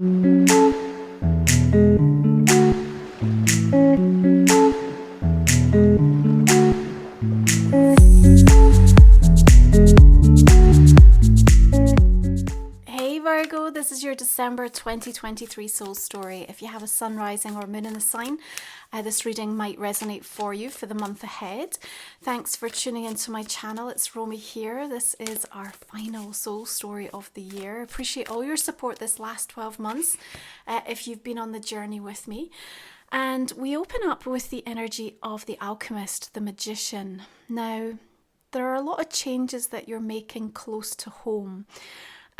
Hey Virgo, this is your December 2023 soul story. If you have a sun rising or moon in the sign, this reading might resonate for you for the month ahead. Thanks for tuning into my channel. It's Romy here. This is our final soul story of the year. Appreciate all your support this last 12 months if you've been on the journey with me. And we open up with the energy of the alchemist, the magician. Now, there are a lot of changes that you're making close to home,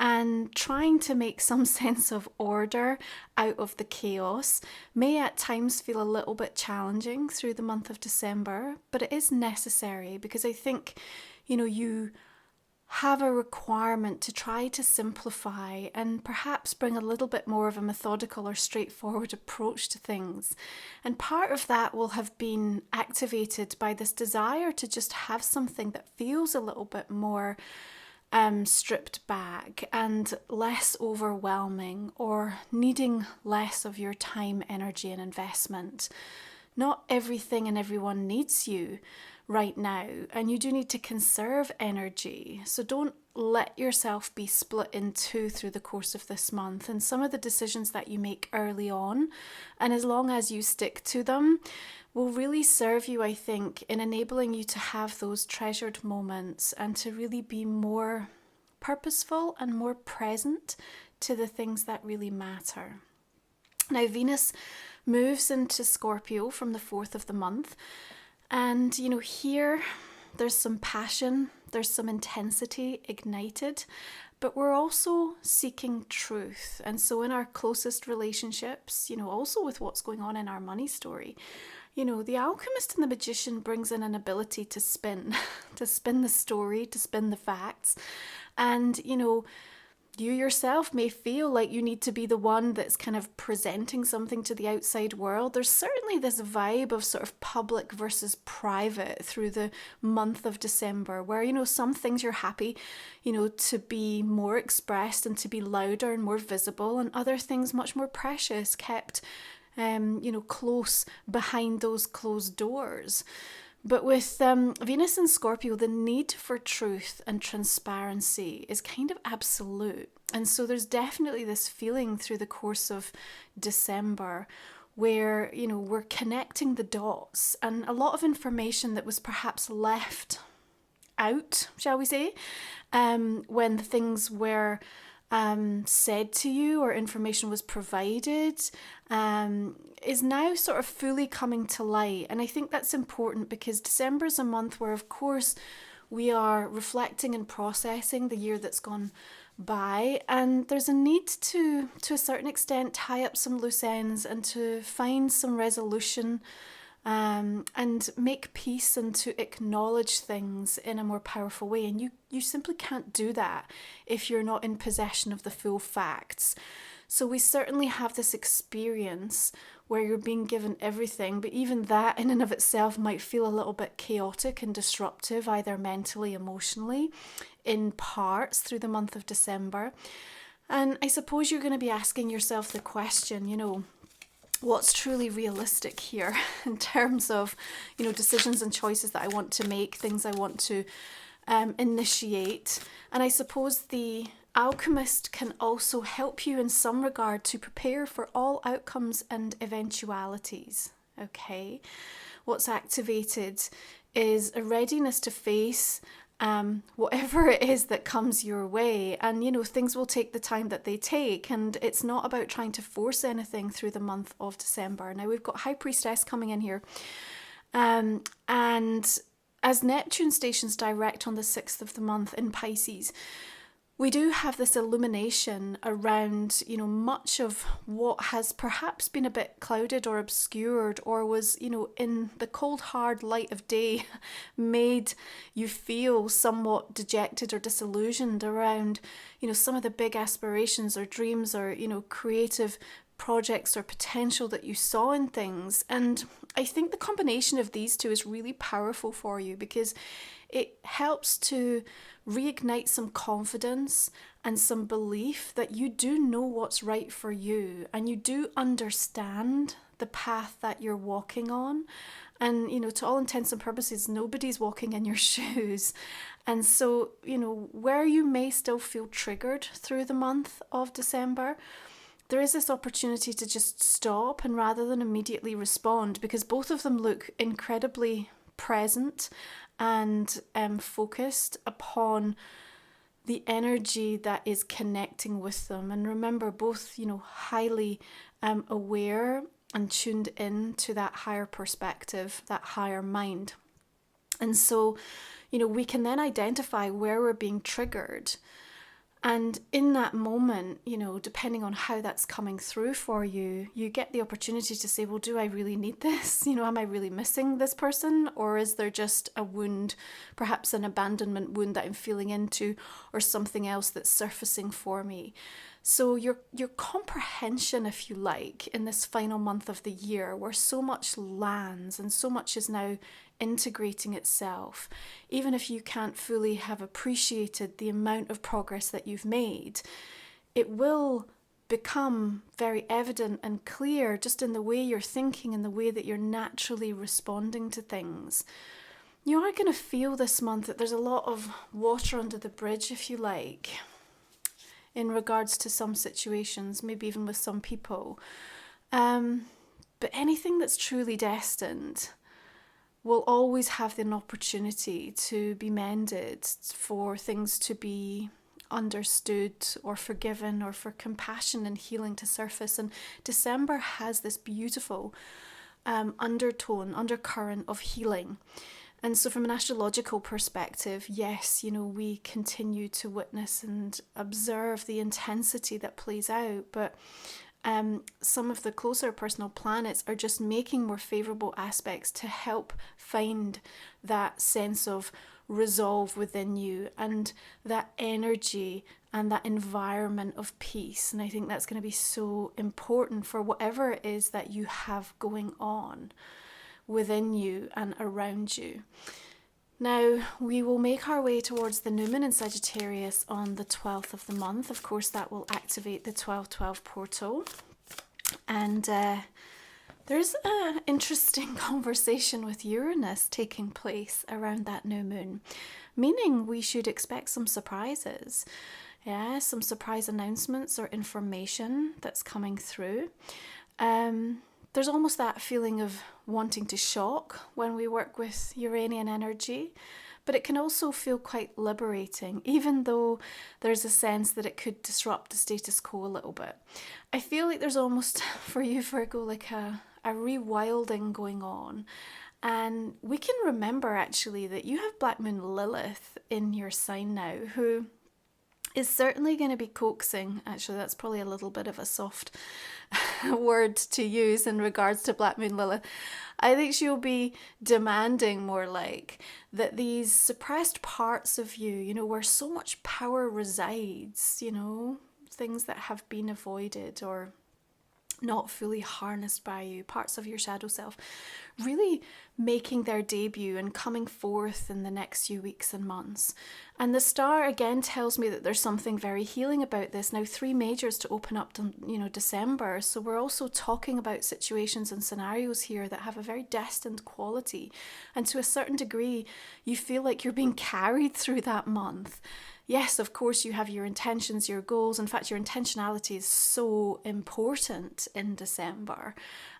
and trying to make some sense of order out of the chaos may at times feel a little bit challenging through the month of December, but it is necessary because I think, you have a requirement to try to simplify and perhaps bring a little bit more of a methodical or straightforward approach to things. And part of that will have been activated by this desire to just have something that feels a little bit more stripped back and less overwhelming, or needing less of your time, energy and investment. Not everything and everyone needs you right now, and you do need to conserve energy. So don't let yourself be split in two through the course of this month. And some of the decisions that you make early on, and as long as you stick to them, will really serve you, I think, in enabling you to have those treasured moments and to really be more purposeful and more present to the things that really matter. Now, Venus moves into Scorpio from the 4th of the month. And, here there's some passion, there's some intensity ignited, but we're also seeking truth. And so in our closest relationships, also with what's going on in our money story, the alchemist and the magician brings in an ability to spin, to spin the story, to spin the facts. And, you yourself may feel like you need to be the one that's kind of presenting something to the outside world. There's certainly this vibe of sort of public versus private through the month of December, where, some things you're happy, to be more expressed and to be louder and more visible, and other things much more precious, kept close behind those closed doors. But with Venus and Scorpio, the need for truth and transparency is kind of absolute. And so there's definitely this feeling through the course of December where, we're connecting the dots, and a lot of information that was perhaps left out, shall we say, when things were said to you or information was provided, is now sort of fully coming to light. And I think that's important because December is a month where, of course, we are reflecting and processing the year that's gone by, and there's a need to a certain extent, tie up some loose ends and to find some resolution, and make peace and to acknowledge things in a more powerful way. And you simply can't do that if you're not in possession of the full facts. So we certainly have this experience where you're being given everything, but even that in and of itself might feel a little bit chaotic and disruptive, either mentally, emotionally, in parts through the month of December. And I suppose you're going to be asking yourself the question, what's truly realistic here in terms of, decisions and choices that I want to make, things I want to initiate. And I suppose the alchemist can also help you in some regard to prepare for all outcomes and eventualities. Okay, what's activated is a readiness to face whatever it is that comes your way. And, things will take the time that they take. And it's not about trying to force anything through the month of December. Now, we've got High Priestess coming in here. And as Neptune stations direct on the 6th of the month in Pisces, we do have this illumination around, much of what has perhaps been a bit clouded or obscured, or was, in the cold, hard light of day, made you feel somewhat dejected or disillusioned around, some of the big aspirations or dreams or, creative projects or potential that you saw in things. And I think the combination of these two is really powerful for you because it helps to reignite some confidence and some belief that you do know what's right for you, and you do understand the path that you're walking on. And, you know, to all intents and purposes, nobody's walking in your shoes. And so, you know, where you may still feel triggered through the month of December, there is this opportunity to just stop, and rather than immediately respond, because both of them look incredibly present and focused upon the energy that is connecting with them. And remember, both, you know, highly aware and tuned in to that higher perspective, that higher mind. And so, you know, we can then identify where we're being triggered. And in that moment, you know, depending on how that's coming through for you, you get the opportunity to say, well, do I really need this? You know, am I really missing this person? Or is there just a wound, perhaps an abandonment wound that I'm feeling into, or something else that's surfacing for me? So your comprehension, if you like, in this final month of the year, where so much lands and so much is now integrating itself, even if you can't fully have appreciated the amount of progress that you've made, it will become very evident and clear just in the way you're thinking and the way that you're naturally responding to things. You are going to feel this month that there's a lot of water under the bridge, if you like, in regards to some situations, maybe even with some people. But anything that's truly destined will always have an opportunity to be mended, for things to be understood or forgiven, or for compassion and healing to surface. And December has this beautiful undercurrent of healing. And so from an astrological perspective, yes, you know, we continue to witness and observe the intensity that plays out, but some of the closer personal planets are just making more favourable aspects to help find that sense of resolve within you and that energy and that environment of peace. And I think that's going to be so important for whatever it is that you have going on within you and around you. Now, we will make our way towards the new moon in Sagittarius on the 12th of the month. Of course, that will activate the 1212 portal. And there's an interesting conversation with Uranus taking place around that new moon, meaning we should expect some surprises. Yeah, some surprise announcements or information that's coming through. There's almost that feeling of wanting to shock when we work with Uranian energy, but it can also feel quite liberating, even though there's a sense that it could disrupt the status quo a little bit. I feel like there's almost, for you, Virgo, like a rewilding going on. And we can remember actually that you have Black Moon Lilith in your sign now, who is certainly going to be coaxing. Actually, that's probably a little bit of a soft word to use in regards to Black Moon Lilith. I think she'll be demanding, more like, that these suppressed parts of you, you know, where so much power resides, you know, things that have been avoided or not fully harnessed by you, parts of your shadow self, really making their debut and coming forth in the next few weeks and months. And the star again tells me that there's something very healing about this. Now, 3 majors to open up to, you know, December. So we're also talking about situations and scenarios here that have a very destined quality. And to a certain degree, you feel like you're being carried through that month. Yes, of course, you have your intentions, your goals. In fact, your intentionality is so important in December.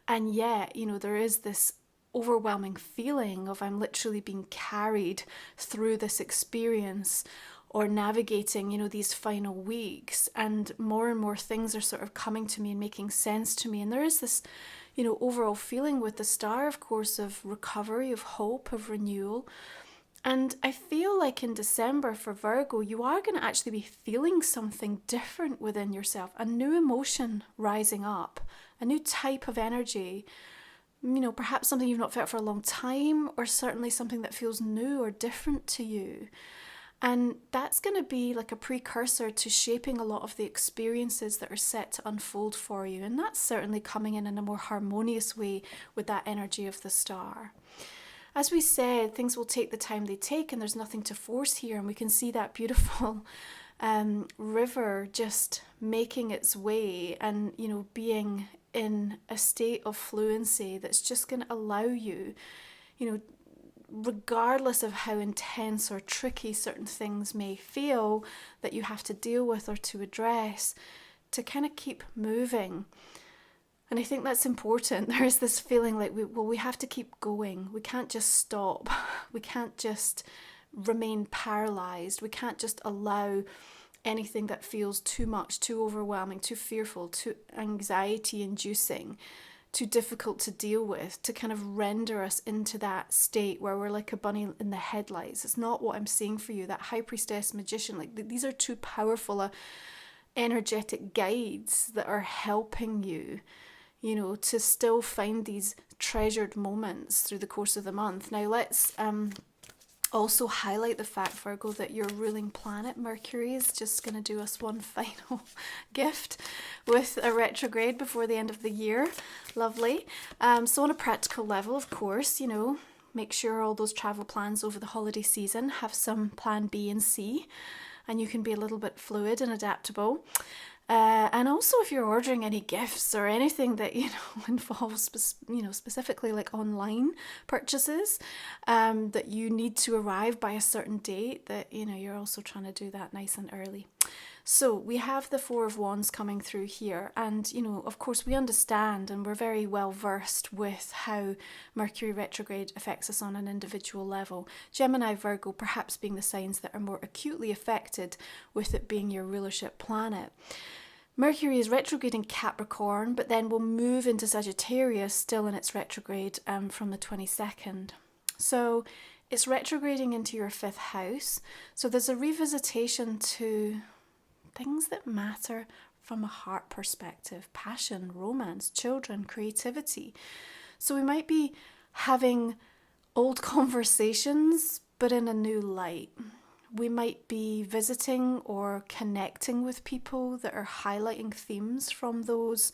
And yet, you know, there is this overwhelming feeling of I'm literally being carried through this experience or navigating, you know, these final weeks. And more things are sort of coming to me and making sense to me. And there is this, you know, overall feeling with the star, of course, of recovery, of hope, of renewal. And I feel like in December for Virgo, you are going to actually be feeling something different within yourself, a new emotion rising up, a new type of energy, you know, perhaps something you've not felt for a long time, or certainly something that feels new or different to you. And that's going to be like a precursor to shaping a lot of the experiences that are set to unfold for you. And that's certainly coming in a more harmonious way with that energy of the star. As we said, things will take the time they take, and there's nothing to force here. And we can see that beautiful river just making its way and, you know, being in a state of fluency that's just going to allow you, you know, regardless of how intense or tricky certain things may feel that you have to deal with or to address, to kind of keep moving. And I think that's important. There is this feeling like, we have to keep going. We can't just stop. We can't just remain paralyzed. We can't just allow anything that feels too much, too overwhelming, too fearful, too anxiety inducing, too difficult to deal with, to kind of render us into that state where we're like a bunny in the headlights. It's not what I'm seeing for you. That high priestess magician, like these are too powerful energetic guides that are helping you, you know, to still find these treasured moments through the course of the month. Now let's also highlight the fact, Virgo, that your ruling planet Mercury is just going to do us one final gift with a retrograde before the end of the year. Lovely. So on a practical level, of course, you know, make sure all those travel plans over the holiday season have some plan B and C, and you can be a little bit fluid and adaptable. And also, if you're ordering any gifts or anything that, you know, involves, you know, specifically like online purchases, that you need to arrive by a certain date, that, you know, you're also trying to do that nice and early. So we have the Four of Wands coming through here. And, you know, of course, we understand and we're very well versed with how Mercury retrograde affects us on an individual level. Gemini, Virgo, perhaps being the signs that are more acutely affected, with it being your rulership planet. Mercury is retrograde in Capricorn, but then will move into Sagittarius, still in its retrograde, from the 22nd. So it's retrograding into your 5th house. So there's a revisitation to things that matter from a heart perspective: passion, romance, children, creativity. So we might be having old conversations, but in a new light. We might be visiting or connecting with people that are highlighting themes from those,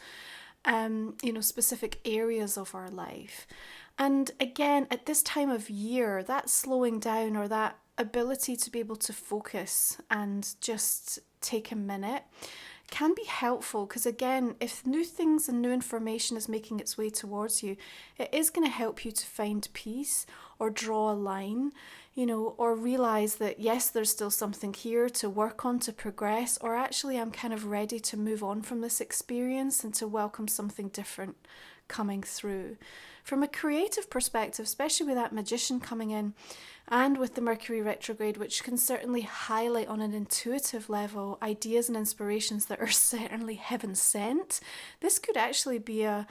you know, specific areas of our life. And again, at this time of year, that slowing down or that ability to be able to focus and just take a minute can be helpful, because again, if new things and new information is making its way towards you, it is going to help you to find peace or draw a line, you know, or realize that yes, there's still something here to work on, to progress, or actually I'm kind of ready to move on from this experience and to welcome something different coming through. From a creative perspective, especially with that magician coming in, and with the Mercury retrograde, which can certainly highlight on an intuitive level ideas and inspirations that are certainly heaven sent, this could actually be a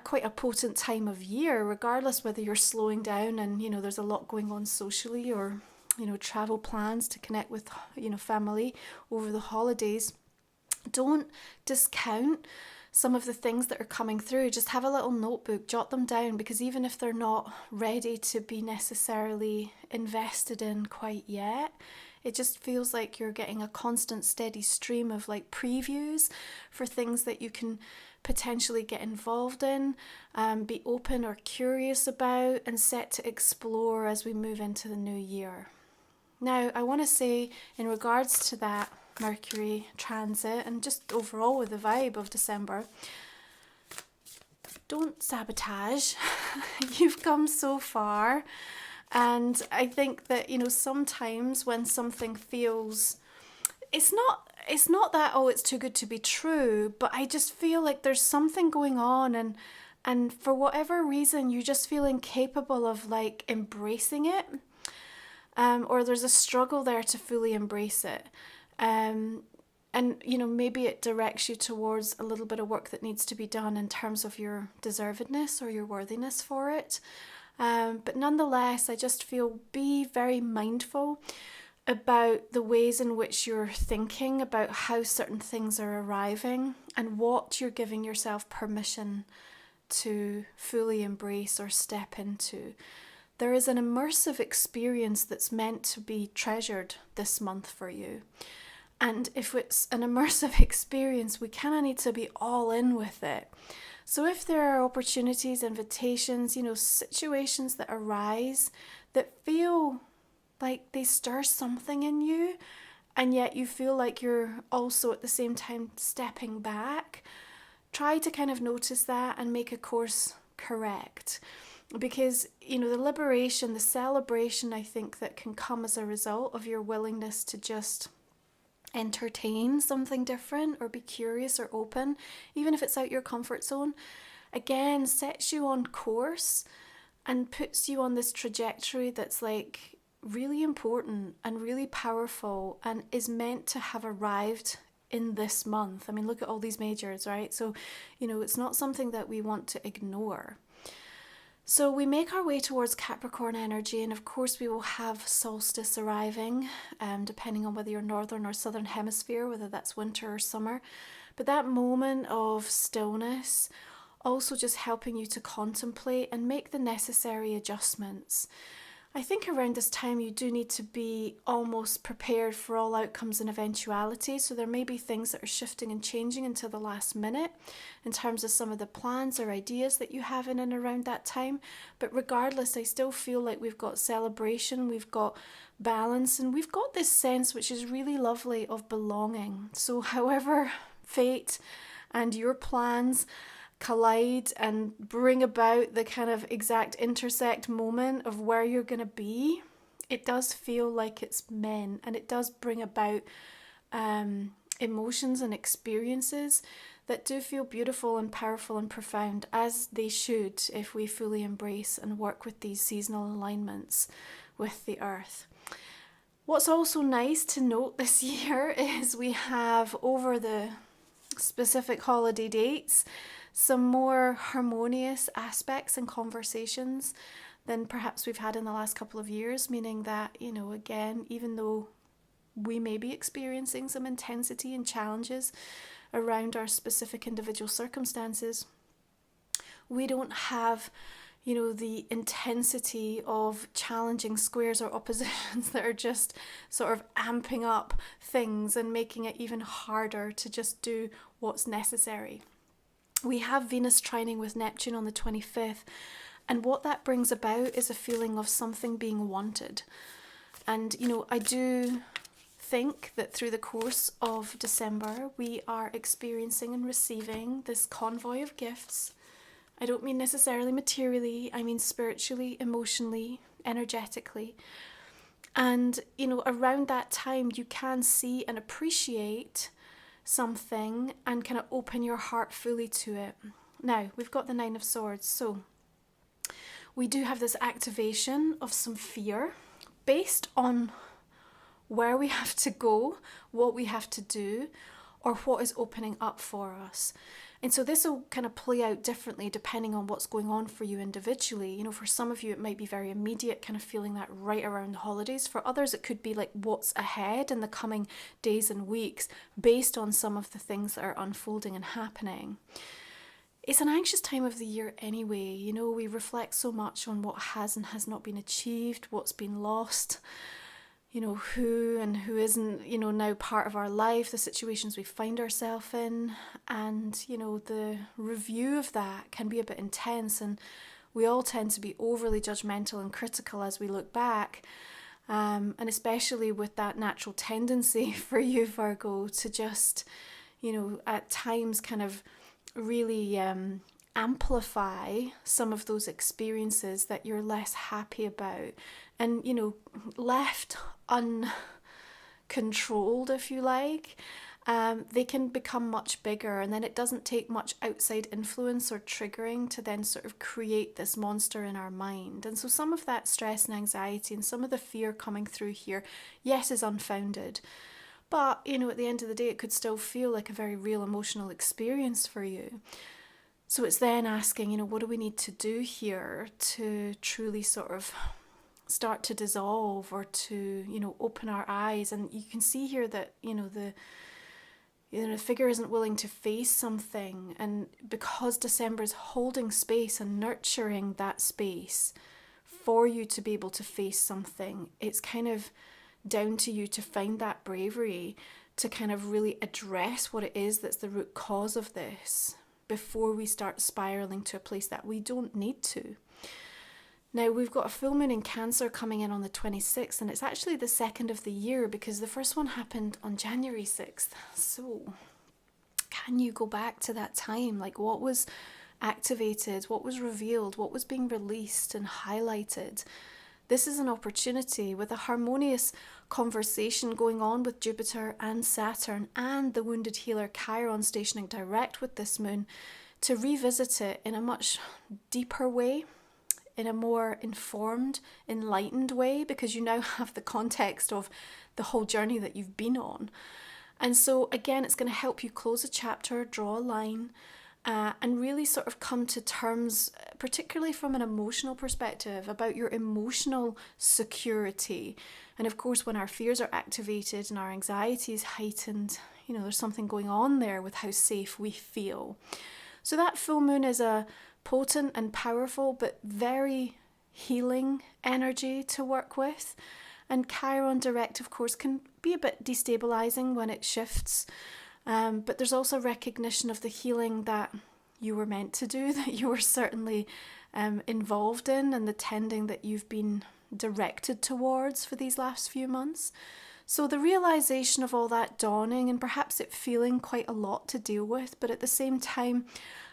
quite a potent time of year, regardless whether you're slowing down and, you know, there's a lot going on socially, or, you know, travel plans to connect with, you know, family over the holidays. Don't discount some of the things that are coming through. Just have a little notebook, jot them down, because even if they're not ready to be necessarily invested in quite yet, it just feels like you're getting a constant steady stream of like previews for things that you can potentially get involved in, be open or curious about, and set to explore as we move into the new year. Now, I want to say, in regards to that Mercury transit and just overall with the vibe of December, don't sabotage. You've come so far. And I think that, you know, sometimes when something feels, it's not that, oh, it's too good to be true, but I just feel like there's something going on, and for whatever reason, you just feel incapable of like embracing it, or there's a struggle there to fully embrace it. And, you know, maybe it directs you towards a little bit of work that needs to be done in terms of your deservedness or your worthiness for it. But nonetheless, I just feel, be very mindful about the ways in which you're thinking about how certain things are arriving and what you're giving yourself permission to fully embrace or step into. There is an immersive experience that's meant to be treasured this month for you. And if it's an immersive experience, we kind of need to be all in with it. So if there are opportunities, invitations, you know, situations that arise that feel like they stir something in you, and yet you feel like you're also at the same time stepping back, try to kind of notice that and make a course correct. Because, you know, the liberation, the celebration, I think, that can come as a result of your willingness to just entertain something different or be curious or open, even if it's out your comfort zone, again, sets you on course and puts you on this trajectory that's like really important and really powerful and is meant to have arrived in this month. I mean, look at all these majors, right? So, you know, it's not something that we want to ignore. So we make our way towards Capricorn energy, and of course we will have solstice arriving, depending on whether you're northern or southern hemisphere, whether that's winter or summer. But that moment of stillness, also just helping you to contemplate and make the necessary adjustments. I think around this time you do need to be almost prepared for all outcomes and eventualities. So there may be things that are shifting and changing until the last minute in terms of some of the plans or ideas that you have in and around that time. But regardless, I still feel like we've got celebration, we've got balance, and we've got this sense, which is really lovely, of belonging. So however fate and your plans collide and bring about the kind of exact intersect moment of where you're going to be, it does feel like it's meant, and it does bring about emotions and experiences that do feel beautiful and powerful and profound, as they should if we fully embrace and work with these seasonal alignments with the earth. What's also nice to note this year is we have, over the specific holiday dates, some more harmonious aspects and conversations than perhaps we've had in the last couple of years, meaning that, you know, again, even though we may be experiencing some intensity and challenges around our specific individual circumstances, we don't have, you know, the intensity of challenging squares or oppositions that are just sort of amping up things and making it even harder to just do what's necessary. We have Venus trining with Neptune on the 25th, and what that brings about is a feeling of something being wanted. And, you know, I do think that through the course of December, we are experiencing and receiving this convoy of gifts. I don't mean necessarily materially, I mean spiritually, emotionally, energetically. And, you know, around that time, you can see and appreciate something and kind of open your heart fully to it. Now, we've got the Nine of Swords, so we do have this activation of some fear based on where we have to go, what we have to do, or what is opening up for us. And so this will kind of play out differently depending on what's going on for you individually. You know, for some of you, it might be very immediate, kind of feeling that right around the holidays. For others, it could be like what's ahead in the coming days and weeks based on some of the things that are unfolding and happening. It's an anxious time of the year anyway. You know, we reflect so much on what has and has not been achieved, what's been lost, you know, who and who isn't, you know, now part of our life, the situations we find ourselves in. And, you know, the review of that can be a bit intense, and we all tend to be overly judgmental and critical as we look back. And especially with that natural tendency for you, Virgo, to just, you know, at times kind of really amplify some of those experiences that you're less happy about, and, you know, left uncontrolled, if you like, they can become much bigger, and then it doesn't take much outside influence or triggering to then sort of create this monster in our mind. And so some of that stress and anxiety and some of the fear coming through here, yes, is unfounded, but, you know, at the end of the day, it could still feel like a very real emotional experience for you. So it's then asking, you know, what do we need to do here to truly sort of start to dissolve, or to, you know, open our eyes. And you can see here that, you know, the figure isn't willing to face something, and because December is holding space and nurturing that space for you to be able to face something, it's kind of down to you to find that bravery to kind of really address what it is that's the root cause of this before we start spiraling to a place that we don't need to. Now we've got a full moon in Cancer coming in on the 26th, and it's actually the second of the year because the first one happened on January 6th. So can you go back to that time? Like, what was activated, what was revealed, what was being released and highlighted? This is an opportunity with a harmonious conversation going on with Jupiter and Saturn and the wounded healer Chiron stationing direct with this moon to revisit it in a much deeper way, in a more informed, enlightened way, because you now have the context of the whole journey that you've been on. And so again, it's going to help you close a chapter, draw a line, and really sort of come to terms, particularly from an emotional perspective, about your emotional security. And of course, when our fears are activated and our anxiety is heightened, you know, there's something going on there with how safe we feel. So that full moon is a potent and powerful, but very healing energy to work with. And Chiron direct, of course, can be a bit destabilizing when it shifts. But there's also recognition of the healing that you were meant to do, that you were certainly involved in, and the tending that you've been directed towards for these last few months. So the realization of all that dawning, and perhaps it feeling quite a lot to deal with, but at the same time,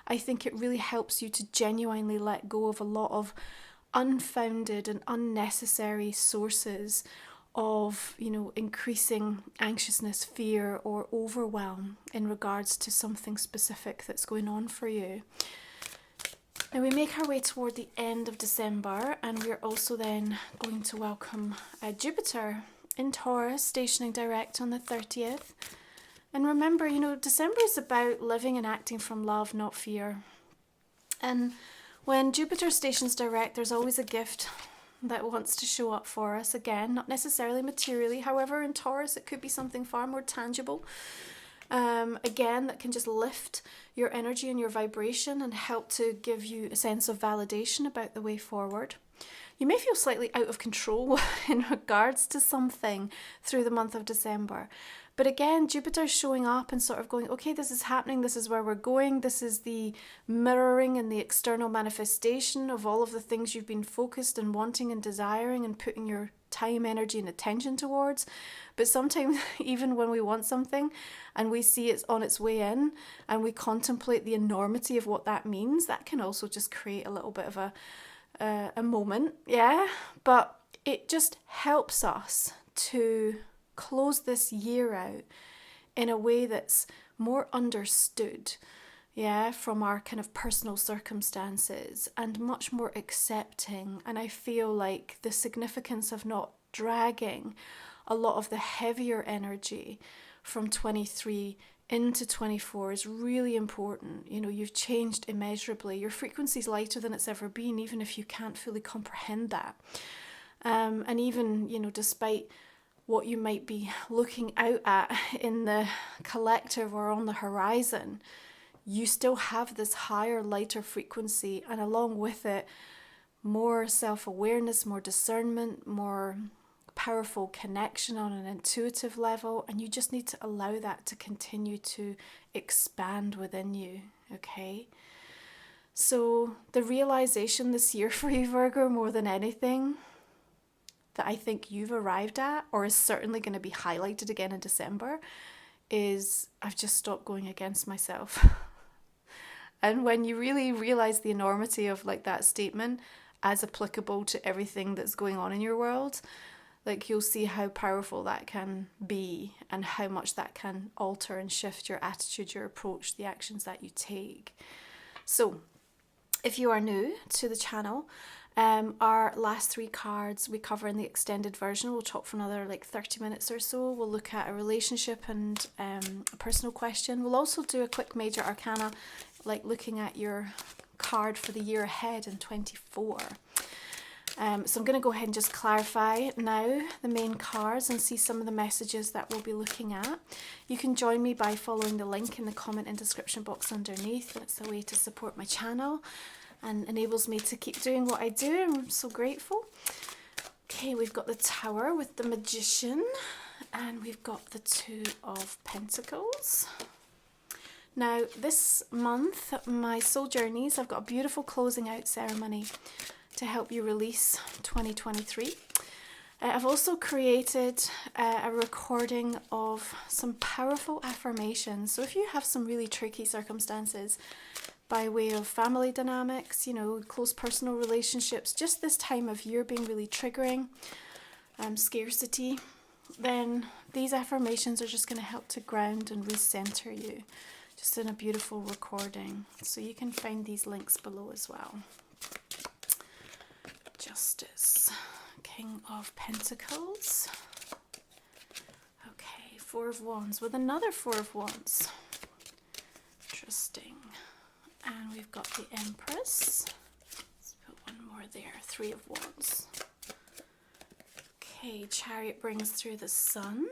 I think it really helps you to genuinely let go of a lot of unfounded and unnecessary sources of, you know, increasing anxiousness, fear, or overwhelm in regards to something specific that's going on for you. Now we make our way toward the end of December, and we're also then going to welcome Jupiter in Taurus, stationing direct on the 30th. And remember, you know, December is about living and acting from love, not fear. And when Jupiter stations direct, there's always a gift that wants to show up for us. Again, not necessarily materially. However, in Taurus, it could be something far more tangible. Again, that can just lift your energy and your vibration and help to give you a sense of validation about the way forward. You may feel slightly out of control in regards to something through the month of December. But again, Jupiter's showing up and sort of going, okay, this is happening, this is where we're going, this is the mirroring and the external manifestation of all of the things you've been focused and wanting and desiring and putting your time, energy and attention towards. But sometimes even when we want something and we see it's on its way in and we contemplate the enormity of what that means, that can also just create a little bit of a moment, yeah? But it just helps us to close this year out in a way that's more understood, yeah, from our kind of personal circumstances, and much more accepting. And I feel like the significance of not dragging a lot of the heavier energy from 23 into 24 is really important. You know, you've changed immeasurably. Your frequency's lighter than it's ever been, even if you can't fully comprehend that. And even, you know, despite what you might be looking out at in the collective or on the horizon, you still have this higher, lighter frequency, and along with it, more self-awareness, more discernment, more powerful connection on an intuitive level, and you just need to allow that to continue to expand within you, okay? So the realization this year for you, Virgo, more than anything, that I think you've arrived at, or is certainly going to be highlighted again in December, is I've just stopped going against myself. And when you really realize the enormity of like that statement as applicable to everything that's going on in your world, like you'll see how powerful that can be and how much that can alter and shift your attitude, your approach, the actions that you take. So if you are new to the channel, our last 3 cards we cover in the extended version. We'll talk for another like 30 minutes or so. We'll look at a relationship and a personal question. We'll also do a quick major arcana, like looking at your card for the year ahead in 24. So I'm going to go ahead and just clarify now the main cards and see some of the messages that we'll be looking at. You can join me by following the link in the comment and description box underneath. That's a way to support my channel and enables me to keep doing what I do. I'm so grateful. Okay, we've got the Tower with the Magician, and we've got the 2 of Pentacles. Now, this month, my soul journeys, I've got a beautiful closing out ceremony to help you release 2023. I've also created a recording of some powerful affirmations. So if you have some really tricky circumstances by way of family dynamics, you know, close personal relationships, just this time of year being really triggering, scarcity, then these affirmations are just going to help to ground and recenter you, just in a beautiful recording. So you can find these links below as well. Justice. King of Pentacles. Okay, Four of Wands with another Four of Wands. Interesting. And we've got the Empress. Let's put one more there. Three of Wands. Okay, Chariot brings through the Sun.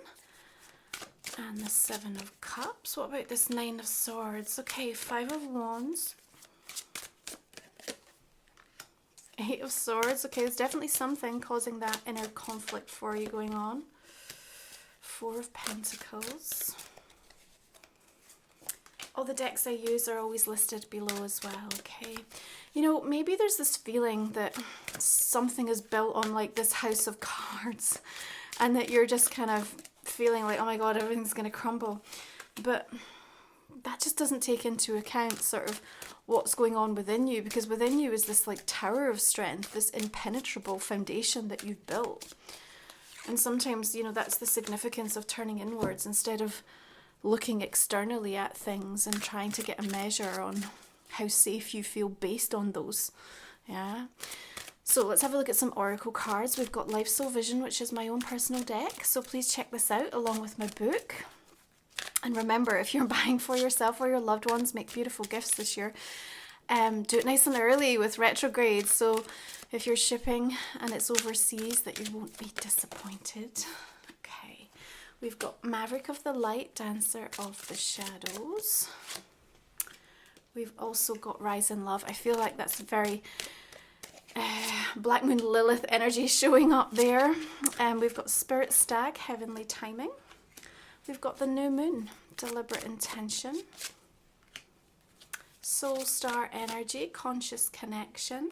And the Seven of Cups. What about this Nine of Swords? Okay, Five of Wands. Eight of Swords. Okay, there's definitely something causing that inner conflict for you going on. Four of Pentacles. All the decks I use are always listed below as well, okay? You know, maybe there's this feeling that something is built on like this house of cards and that you're just kind of feeling like, oh my God, everything's going to crumble. But that just doesn't take into account sort of what's going on within you, because within you is this like tower of strength, this impenetrable foundation that you've built. And sometimes, you know, that's the significance of turning inwards instead of looking externally at things and trying to get a measure on how safe you feel based on those. Yeah. So let's have a look at some oracle cards. We've got Life Soul Vision, which is my own personal deck. So please check this out along with my book. And remember, if you're buying for yourself or your loved ones, make beautiful gifts this year. Do it nice and early with retrograde. So if you're shipping and it's overseas, that you won't be disappointed. Okay. We've got Maverick of the Light, Dancer of the Shadows. We've also got Rise in Love. I feel like that's very Black Moon Lilith energy showing up there. And we've got Spirit Stag, Heavenly Timing. We've got the New Moon, Deliberate Intention. Soul Star Energy, Conscious Connection.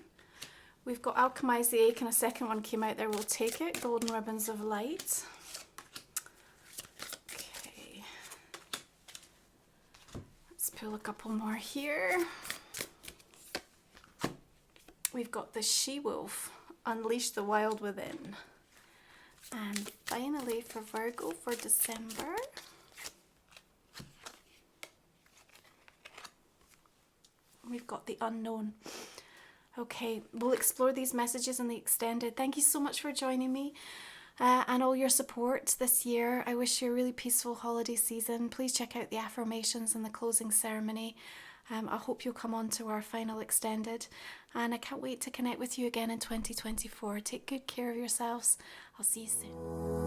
We've got Alchemize the Ache, and a second one came out there, we'll take it. Golden Ribbons of Light. Okay. Let's pull a couple more here. We've got the She-Wolf, Unleash the Wild Within. And finally for Virgo for December, we've got the Unknown. Okay, we'll explore these messages in the extended. Thank you so much for joining me and all your support this year. I wish you a really peaceful holiday season. Please check out the affirmations and the closing ceremony. I hope you'll come on to our final extended, and I can't wait to connect with you again in 2024. Take good care of yourselves. I'll see you soon.